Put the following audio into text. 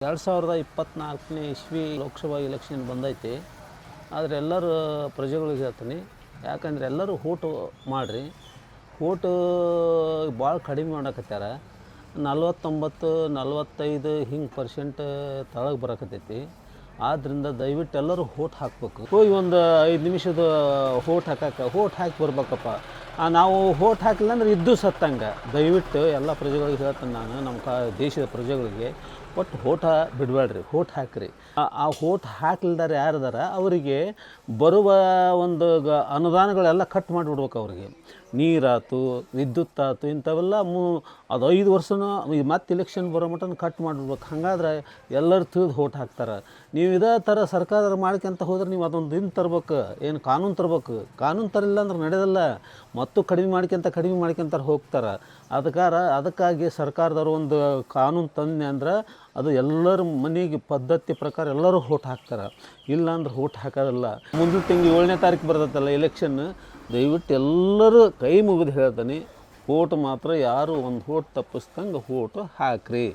2024ನೇ ಇಸ್ವಿ ಲೋಕಸಭಾ ಎಲೆಕ್ಷನ್ ಬಂದೈತಿ. ಆದರೆ ಎಲ್ಲರೂ ಪ್ರಜೆಗಳಿಗೆ ಹೇಳ್ತೀನಿ, ಯಾಕಂದರೆ ಎಲ್ಲರೂ ಓಟು ಮಾಡಿರಿ. ಓಟು ಭಾಳ ಕಡಿಮೆ ಮಾಡಕತ್ಯಾರ. 49 45 ಹಿಂಗೆ ಪರ್ಸೆಂಟ್ ತಳಗೆ ಬರಕತ್ತೈತಿ. ಆದ್ದರಿಂದ ದಯವಿಟ್ಟು ಎಲ್ಲರೂ ಓಟ್ ಹಾಕಬೇಕು. ಹೋಗಿ ಒಂದು 5 ನಿಮಿಷದ ಓಟ್ ಹಾಕಿ ಬರ್ಬೇಕಪ್ಪ. ನಾವು ಓಟ್ ಹಾಕಿಲ್ಲ ಅಂದ್ರೆ ಇದ್ದು ಸತ್ತಂಗೆ. ದಯವಿಟ್ಟು ಎಲ್ಲ ಪ್ರಜೆಗಳಿಗೆ ಹೇಳ್ತೀನಿ ನಾನು, ನಮ್ಮ ದೇಶದ ಪ್ರಜೆಗಳಿಗೆ ಒಟ್ಟು ಓಟ ಬಿಡಬೇಡ್ರಿ, ಓಟ್ ಹಾಕಿರಿ. ಆ ಓಟ್ ಹಾಕ್ಲಿಲ್ದಾರೆ ಯಾರಿದಾರ ಅವರಿಗೆ ಬರುವ ಒಂದು ಅನುದಾನಗಳೆಲ್ಲ ಕಟ್ ಮಾಡಿಬಿಡ್ಬೇಕು. ಅವ್ರಿಗೆ ನೀರಾಯ್ತು, ವಿದ್ಯುತ್ ಆಯ್ತು, ಇಂಥವೆಲ್ಲ ಅದು 5 ವರ್ಷನೂ ಮತ್ತೆ ಇಲೆಕ್ಷನ್ ಬರೋ ಮಟ್ಟನ ಕಟ್ ಮಾಡಿಬಿಡ್ಬೇಕು. ಹಾಗಾದ್ರೆ ಎಲ್ಲರೂ ತಿಳಿದು ಓಟ್ ಹಾಕ್ತಾರೆ. ನೀವು ಇದೇ ಥರ ಸರ್ಕಾರ ಮಾಡ್ಕೊಂತ ಹೋದ್ರೆ ನೀವು ಅದೊಂದು ದಿನ ತರ್ಬೇಕು, ಏನು ಕಾನೂನು ತರ್ಬೇಕು. ಕಾನೂನು ತರಿಲ್ಲ ಅಂದ್ರೆ ನಡೆಯೋದಿಲ್ಲ. ಮತ್ತು ಕಡಿಮೆ ಮಾಡ್ಕೊಂತಾರೆ ಹೋಗ್ತಾರೆ. ಅದಕ್ಕಾಗಿ ಸರ್ಕಾರದವರು ಒಂದು ಕಾನೂನು ತಂದೆ ಅಂದ್ರೆ ಅದು ಎಲ್ಲರ ಮನೆಗೆ ಪದ್ಧತಿ ಪ್ರಕಾರ ಎಲ್ಲರೂ ಓಟ್ ಹಾಕ್ತಾರೆ. ಇಲ್ಲ ಅಂದ್ರೆ ಓಟ್ ಹಾಕೋದಿಲ್ಲ. ಮುಂದಿನ ತಿಂಗಳು 7ನೇ ತಾರೀಕು ಬರ್ತೈತಲ್ಲ ಎಲೆಕ್ಷನ್, ದಯವಿಟ್ಟು ಎಲ್ಲರೂ ಕೈ ಮುಗಿದು ಹೇಳ್ತಾನೆ, ಓಟ್ ಮಾತ್ರ ಯಾರು ಒಂದು ಓಟ್ ತಪ್ಪಿಸ್ದಂಗೆ ಓಟು ಹಾಕ್ರಿ.